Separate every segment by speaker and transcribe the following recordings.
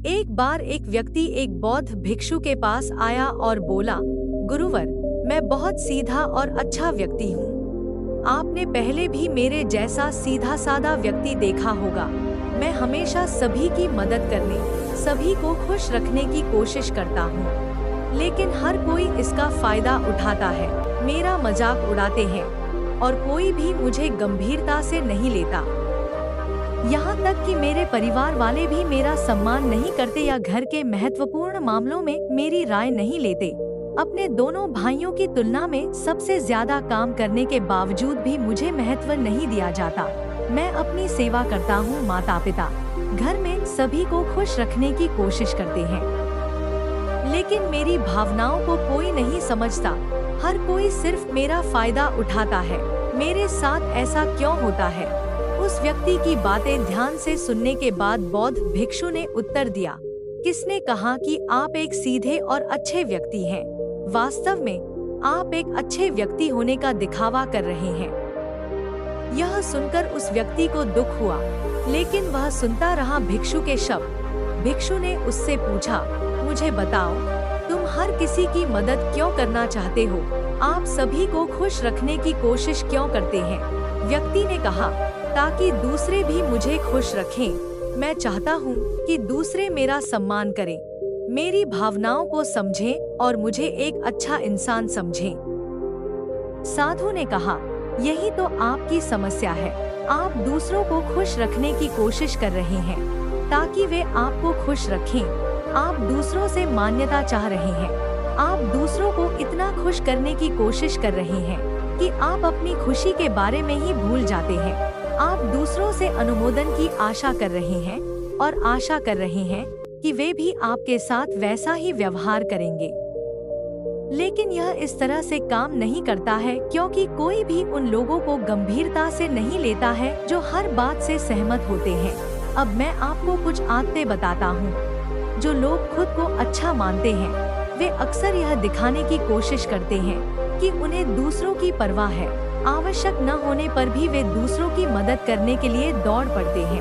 Speaker 1: एक बार एक व्यक्ति एक बौद्ध भिक्षु के पास आया और बोला, गुरुवर, मैं बहुत सीधा और अच्छा व्यक्ति हूँ। आपने पहले भी मेरे जैसा सीधा साधा व्यक्ति देखा होगा। मैं हमेशा सभी की मदद करने, सभी को खुश रखने की कोशिश करता हूँ, लेकिन हर कोई इसका फायदा उठाता है, मेरा मजाक उड़ाते हैं और कोई भी मुझे गंभीरता से नहीं लेता। यहाँ तक कि मेरे परिवार वाले भी मेरा सम्मान नहीं करते या घर के महत्वपूर्ण मामलों में मेरी राय नहीं लेते। अपने दोनों भाइयों की तुलना में सबसे ज्यादा काम करने के बावजूद भी मुझे महत्व नहीं दिया जाता। मैं अपनी सेवा करता हूँ, माता पिता, घर में सभी को खुश रखने की कोशिश करते हैं, लेकिन मेरी भावनाओं को कोई नहीं समझता। हर कोई सिर्फ मेरा फायदा उठाता है। मेरे साथ ऐसा क्यों होता है? उस व्यक्ति की बातें ध्यान से सुनने के बाद बौद्ध भिक्षु ने उत्तर दिया, किसने कहा कि आप एक सीधे और अच्छे व्यक्ति हैं? वास्तव में आप एक अच्छे व्यक्ति होने का दिखावा कर रहे हैं। यह सुनकर उस व्यक्ति को दुख हुआ, लेकिन वह सुनता रहा भिक्षु के शब्द। भिक्षु ने उससे पूछा, मुझे बताओ, तुम हर किसी की मदद क्यों करना चाहते हो? आप सभी को खुश रखने की कोशिश क्यों करते हैं? व्यक्ति ने कहा, ताकि दूसरे भी मुझे खुश रखें। मैं चाहता हूँ कि दूसरे मेरा सम्मान करें, मेरी भावनाओं को समझें और मुझे एक अच्छा इंसान समझें। साधु ने कहा, यही तो आपकी समस्या है। आप दूसरों को खुश रखने की कोशिश कर रहे हैं ताकि वे आपको खुश रखें। आप दूसरों से मान्यता चाह रहे हैं। आप दूसरों को इतना खुश करने की कोशिश कर रहे हैं कि आप अपनी खुशी के बारे में ही भूल जाते हैं। आप दूसरों से अनुमोदन की आशा कर रहे हैं और आशा कर रहे हैं कि वे भी आपके साथ वैसा ही व्यवहार करेंगे। लेकिन यह इस तरह से काम नहीं करता है, क्योंकि कोई भी उन लोगों को गंभीरता से नहीं लेता है जो हर बात से सहमत होते हैं। अब मैं आपको कुछ आदतें बताता हूँ। जो लोग खुद को अच्छा मानते हैं, वे अक्सर यह दिखाने की कोशिश करते हैं कि उन्हें दूसरों की परवाह है। आवश्यक न होने पर भी वे दूसरों की मदद करने के लिए दौड़ पड़ते हैं।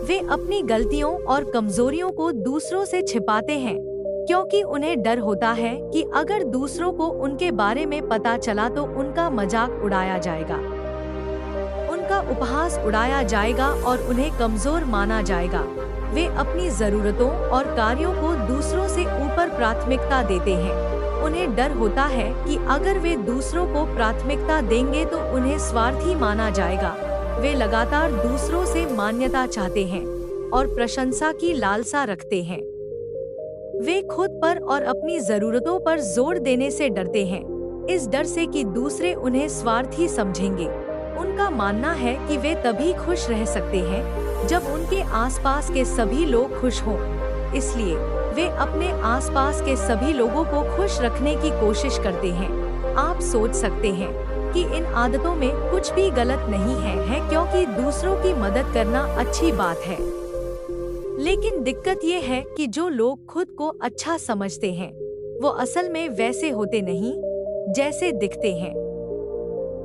Speaker 1: वे अपनी गलतियों और कमजोरियों को दूसरों से छिपाते हैं, क्योंकि उन्हें डर होता है कि अगर दूसरों को उनके बारे में पता चला तो उनका मजाक उड़ाया जाएगा, उनका उपहास उड़ाया जाएगा और उन्हें कमजोर माना जाएगा। वे अपनी जरूरतों और कार्यों को दूसरों से ऊपर प्राथमिकता देते हैं। उन्हें डर होता है कि अगर वे दूसरों को प्राथमिकता देंगे तो उन्हें स्वार्थी माना जाएगा। वे लगातार दूसरों से मान्यता चाहते हैं और प्रशंसा की लालसा रखते हैं। वे खुद पर और अपनी जरूरतों पर जोर देने से डरते हैं, इस डर से कि दूसरे उन्हें स्वार्थी समझेंगे। उनका मानना है कि वे तभी खुश रह सकते हैं जब उनके आसपास के सभी लोग खुश हों। इसलिए वे अपने आसपास के सभी लोगों को खुश रखने की कोशिश करते हैं। आप सोच सकते हैं कि इन आदतों में कुछ भी गलत नहीं है, क्योंकि दूसरों की मदद करना अच्छी बात है। लेकिन दिक्कत ये है कि जो लोग खुद को अच्छा समझते हैं, वो असल में वैसे होते नहीं जैसे दिखते हैं।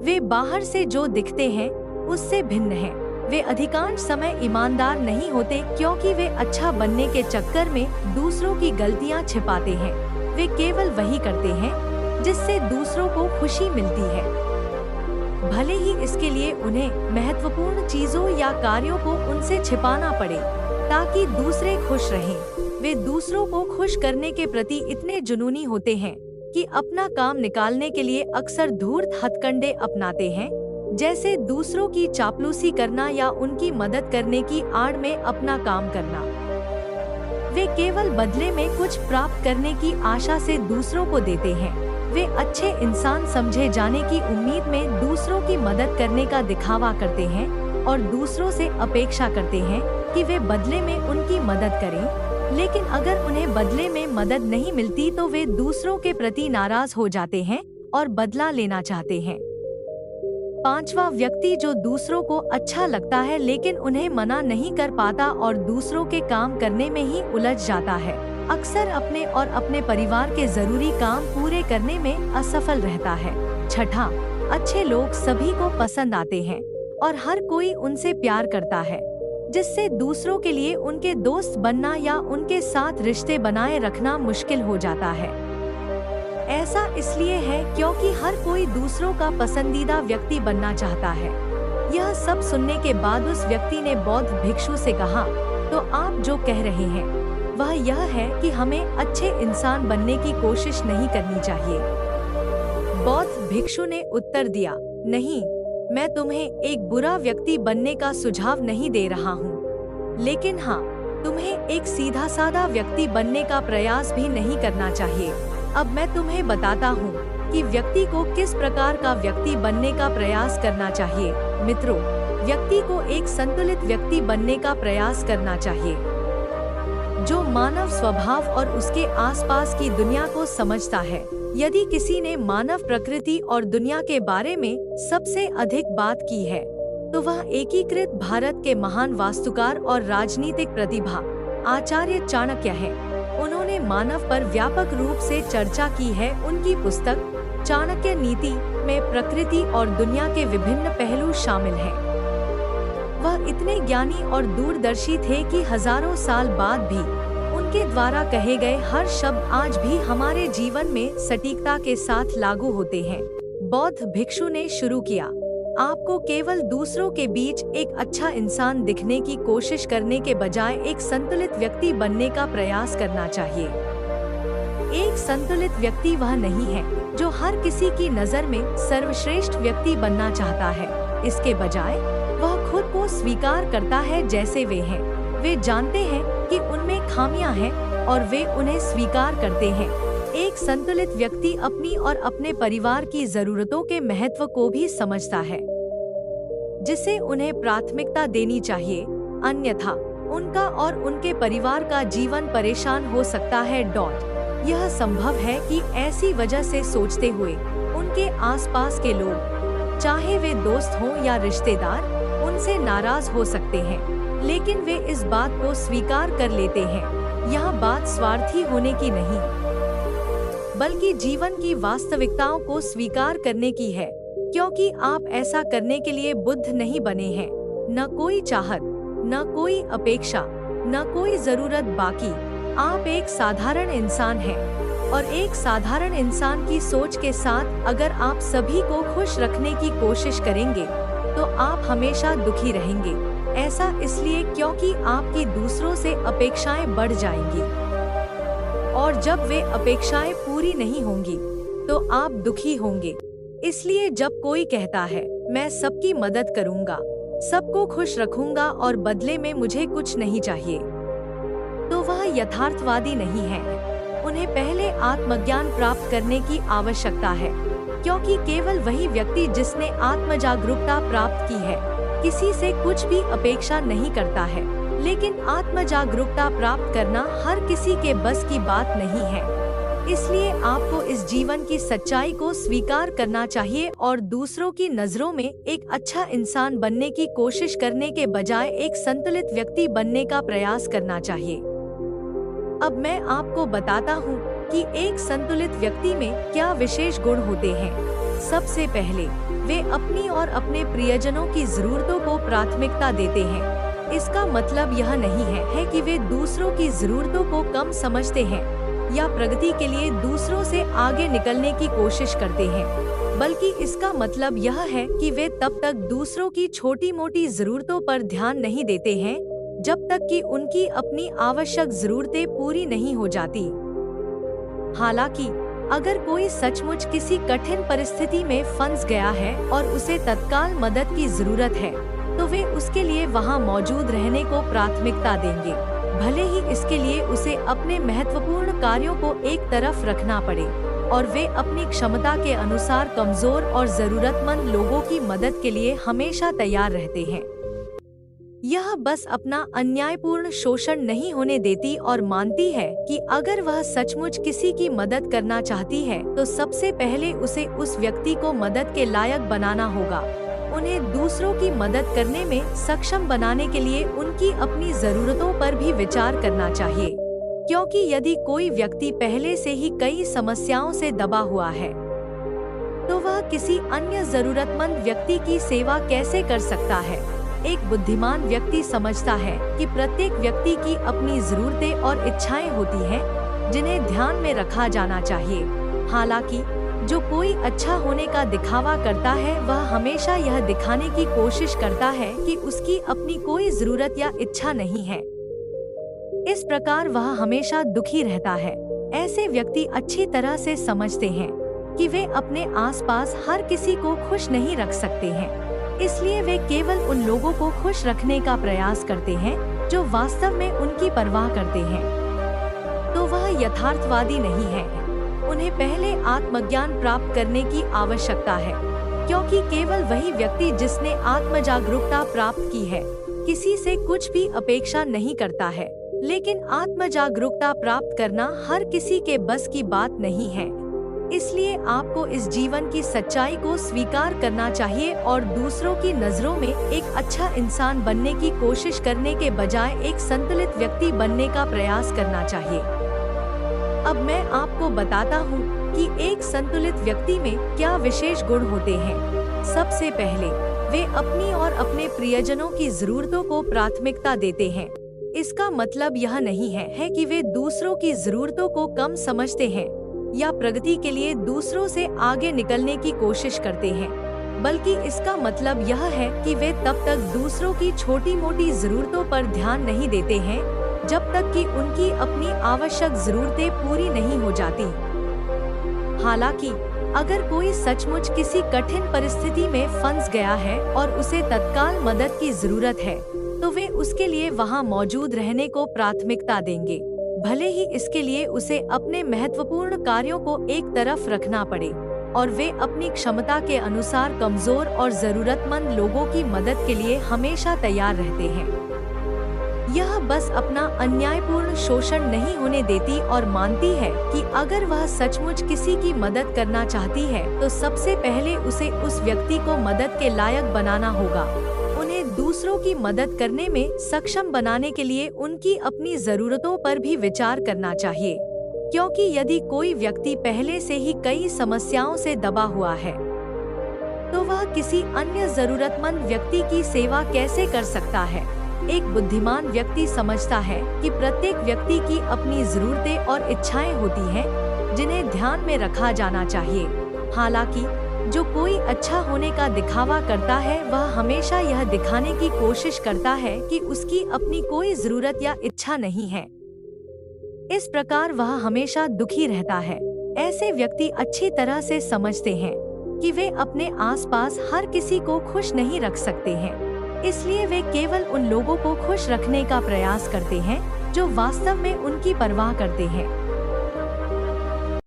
Speaker 1: वे बाहर से जो दिखते हैं उससे भिन्न हैं। वे अधिकांश समय ईमानदार नहीं होते, क्योंकि वे अच्छा बनने के चक्कर में दूसरों की गलतियां छिपाते हैं। वे केवल वही करते हैं जिससे दूसरों को खुशी मिलती है, भले ही इसके लिए उन्हें महत्वपूर्ण चीजों या कार्यों को उनसे छिपाना पड़े ताकि दूसरे खुश रहें। वे दूसरों को खुश करने के प्रति इतने जुनूनी होते हैं कि अपना काम निकालने के लिए अक्सर धूर्त हथकंडे अपनाते हैं, जैसे दूसरों की चापलूसी करना या उनकी मदद करने की आड़ में अपना काम करना। वे केवल बदले में कुछ प्राप्त करने की आशा से दूसरों को देते हैं। वे अच्छे इंसान समझे जाने की उम्मीद में दूसरों की मदद करने का दिखावा करते हैं और दूसरों से अपेक्षा करते हैं कि वे बदले में उनकी मदद करें। लेकिन अगर उन्हें बदले में मदद नहीं मिलती तो वे दूसरों के प्रति नाराज हो जाते हैं और बदला लेना चाहते हैं। पांचवा व्यक्ति जो दूसरों को अच्छा लगता है लेकिन उन्हें मना नहीं कर पाता और दूसरों के काम करने में ही उलझ जाता है, अक्सर अपने और अपने परिवार के जरूरी काम पूरे करने में असफल रहता है। छठा, अच्छे लोग सभी को पसंद आते हैं और हर कोई उनसे प्यार करता है। जिससे दूसरों के लिए उनके दोस्त बनना या उनके साथ रिश्ते बनाए रखना मुश्किल हो जाता है। ऐसा इसलिए है क्योंकि हर कोई दूसरों का पसंदीदा व्यक्ति बनना चाहता है। यह सब सुनने के बाद उस व्यक्ति ने बौद्ध भिक्षु से कहा, तो आप जो कह रहे हैं वह यह है कि हमें अच्छे इंसान बनने की कोशिश नहीं करनी चाहिए। बौद्ध भिक्षु ने उत्तर दिया, नहीं, मैं तुम्हें एक बुरा व्यक्ति बनने का सुझाव नहीं दे रहा हूँ, लेकिन हाँ, तुम्हें एक सीधा साधा व्यक्ति बनने का प्रयास भी नहीं करना चाहिए। अब मैं तुम्हें बताता हूँ कि व्यक्ति को किस प्रकार का व्यक्ति बनने का प्रयास करना चाहिए। मित्रों, व्यक्ति को एक संतुलित व्यक्ति बनने का प्रयास करना चाहिए, जो मानव स्वभाव और उसके आसपास की दुनिया को समझता है। यदि किसी ने मानव प्रकृति और दुनिया के बारे में सबसे अधिक बात की है, तो वह एकीकृत भारत के महान वास्तुकार और राजनीतिक प्रतिभा आचार्य चाणक्य है। उन्होंने मानव पर व्यापक रूप से चर्चा की है। उनकी पुस्तक चाणक्य नीति में प्रकृति और दुनिया के विभिन्न पहलू शामिल हैं। वह इतने ज्ञानी और दूरदर्शी थे कि हजारों साल बाद भी उनके द्वारा कहे गए हर शब्द आज भी हमारे जीवन में सटीकता के साथ लागू होते हैं। बौद्ध भिक्षु ने शुरू किया, आपको केवल दूसरों के बीच एक अच्छा इंसान दिखने की कोशिश करने के बजाय एक संतुलित व्यक्ति बनने का प्रयास करना चाहिए। एक संतुलित व्यक्ति वह नहीं है जो हर किसी की नजर में सर्वश्रेष्ठ व्यक्ति बनना चाहता है। इसके बजाय वह खुद को स्वीकार करता है जैसे वे हैं। वे जानते हैं कि उनमें खामियां हैं और वे उन्हें स्वीकार करते हैं। एक संतुलित व्यक्ति अपनी और अपने परिवार की जरूरतों के महत्व को भी समझता है, जिसे उन्हें प्राथमिकता देनी चाहिए, अन्यथा उनका और उनके परिवार का जीवन परेशान हो सकता है। यह संभव है कि ऐसी वजह से सोचते हुए उनके आसपास के लोग, चाहे वे दोस्त हों या रिश्तेदार, उनसे नाराज हो सकते हैं, लेकिन वे इस बात को स्वीकार कर लेते हैं। यहाँ बात स्वार्थी होने की नहीं, बल्कि जीवन की वास्तविकताओं को स्वीकार करने की है, क्योंकि आप ऐसा करने के लिए बुद्ध नहीं बने हैं। न कोई चाहत, न कोई अपेक्षा, न कोई जरूरत बाकी। आप एक साधारण इंसान हैं, और एक साधारण इंसान की सोच के साथ अगर आप सभी को खुश रखने की कोशिश करेंगे, तो आप हमेशा दुखी रहेंगे। ऐसा इसलिए क्योंकि आपकी दूसरों से अपेक्षाएं बढ़ जाएंगी, और जब वे अपेक्षाएं पूरी नहीं होंगी, तो आप दुखी होंगे। इसलिए जब कोई कहता है, मैं सबकी मदद करूंगा, सबको खुश रखूंगा और बदले में मुझे कुछ नहीं चाहिए, तो वह यथार्थवादी नहीं है। उन्हें पहले आत्मज्ञान प्राप्त करने की आवश्यकता है, क्योंकि केवल वही व्यक्ति जिसने आत्मजागरूकता प्राप्त की है, किसी से कुछ भी अपेक्षा नहीं करता है। लेकिन आत्मजागरूकता प्राप्त करना हर किसी के बस की बात नहीं है। इसलिए आपको इस जीवन की सच्चाई को स्वीकार करना चाहिए और दूसरों की नजरों में एक अच्छा इंसान बनने की कोशिश करने के बजाय एक संतुलित व्यक्ति बनने का प्रयास करना चाहिए। अब मैं आपको बताता हूँ कि एक संतुलित व्यक्ति में क्या विशेष गुण होते हैं। सबसे पहले, वे अपनी और अपने प्रियजनों की जरूरतों को प्राथमिकता देते हैं। इसका मतलब यह नहीं है कि वे दूसरों की जरूरतों को कम समझते हैं या प्रगति के लिए दूसरों से आगे निकलने की कोशिश करते हैं, बल्कि इसका मतलब यह है कि वे तब तक दूसरों की छोटी मोटी जरूरतों पर ध्यान नहीं देते हैं जब तक कि उनकी अपनी आवश्यक जरूरतें पूरी नहीं हो जाती। हालांकि अगर कोई सचमुच किसी कठिन परिस्थिति में फंस गया है और उसे तत्काल मदद की जरूरत है, तो वे उसके लिए वहां मौजूद रहने को प्राथमिकता देंगे, भले ही इसके लिए उसे अपने महत्वपूर्ण कार्यों को एक तरफ रखना पड़े, और वे अपनी क्षमता के अनुसार कमजोर और जरूरतमंद लोगों की मदद के लिए हमेशा तैयार रहते हैं। यह बस अपना अन्यायपूर्ण शोषण नहीं होने देती और मानती है कि अगर वह सचमुच किसी की मदद करना चाहती है, तो सबसे पहले उसे उस व्यक्ति को मदद के लायक बनाना होगा। उन्हें दूसरों की मदद करने में सक्षम बनाने के लिए उनकी अपनी जरूरतों पर भी विचार करना चाहिए, क्योंकि यदि कोई व्यक्ति पहले से ही कई समस्याओं से दबा हुआ है, तो वह किसी अन्य जरूरतमंद व्यक्ति की सेवा कैसे कर सकता है। एक बुद्धिमान व्यक्ति समझता है कि प्रत्येक व्यक्ति की अपनी जरूरतें और इच्छाएं होती हैं, जिन्हें ध्यान में रखा जाना चाहिए। हालांकि जो कोई अच्छा होने का दिखावा करता है वह हमेशा यह दिखाने की कोशिश करता है कि उसकी अपनी कोई जरूरत या इच्छा नहीं है। इस प्रकार वह हमेशा दुखी रहता है। ऐसे व्यक्ति अच्छी तरह से समझते हैं कि वे अपने आसपास हर किसी को खुश नहीं रख सकते हैं, इसलिए वे केवल उन लोगों को खुश रखने का प्रयास करते हैं जो वास्तव में उनकी परवाह करते हैं। तो वह यथार्थवादी नहीं है। उन्हें पहले आत्मज्ञान प्राप्त करने की आवश्यकता है, क्योंकि केवल वही व्यक्ति जिसने आत्मजागरूकता प्राप्त की है किसी से कुछ भी अपेक्षा नहीं करता है। लेकिन आत्मजागरूकता प्राप्त करना हर किसी के बस की बात नहीं है। इसलिए आपको इस जीवन की सच्चाई को स्वीकार करना चाहिए और दूसरों की नजरों में एक अच्छा इंसान बनने की कोशिश करने के बजाय एक संतुलित व्यक्ति बनने का प्रयास करना चाहिए। अब मैं आपको बताता हूँ कि एक संतुलित व्यक्ति में क्या विशेष गुण होते हैं। सबसे पहले, वे अपनी और अपने प्रियजनों की जरूरतों को प्राथमिकता देते हैं। इसका मतलब यह नहीं है कि वे दूसरों की जरूरतों को कम समझते हैं या प्रगति के लिए दूसरों से आगे निकलने की कोशिश करते हैं, बल्कि इसका मतलब यह है कि वे तब तक दूसरों की छोटी मोटी जरूरतों पर ध्यान नहीं देते हैं जब तक कि उनकी अपनी आवश्यक जरूरतें पूरी नहीं हो जाती। हालांकि अगर कोई सचमुच किसी कठिन परिस्थिति में फंस गया है और उसे तत्काल मदद की जरूरत है, तो वे उसके लिए वहां मौजूद रहने को प्राथमिकता देंगे, भले ही इसके लिए उसे अपने महत्वपूर्ण कार्यों को एक तरफ रखना पड़े, और वे अपनी क्षमता के अनुसार कमजोर और जरूरतमंद लोगों की मदद के लिए हमेशा तैयार रहते हैं। यह बस अपना अन्यायपूर्ण शोषण नहीं होने देती और मानती है कि अगर वह सचमुच किसी की मदद करना चाहती है तो सबसे पहले उसे उस व्यक्ति को मदद के लायक बनाना होगा। उन्हें दूसरों की मदद करने में सक्षम बनाने के लिए उनकी अपनी जरूरतों पर भी विचार करना चाहिए, क्योंकि यदि कोई व्यक्ति पहले से ही कई समस्याओं से दबा हुआ है तो वह किसी अन्य जरूरतमंद व्यक्ति की सेवा कैसे कर सकता है। एक बुद्धिमान व्यक्ति समझता है कि प्रत्येक व्यक्ति की अपनी जरूरतें और इच्छाएं होती हैं, जिन्हें ध्यान में रखा जाना चाहिए। हालांकि जो कोई अच्छा होने का दिखावा करता है वह हमेशा यह दिखाने की कोशिश करता है कि उसकी अपनी कोई जरूरत या इच्छा नहीं है। इस प्रकार वह हमेशा दुखी रहता है। ऐसे व्यक्ति अच्छी तरह से समझते हैं कि वे अपने आसपास हर किसी को खुश नहीं रख सकते हैं, इसलिए वे केवल उन लोगों को खुश रखने का प्रयास करते हैं जो वास्तव में उनकी परवाह करते हैं।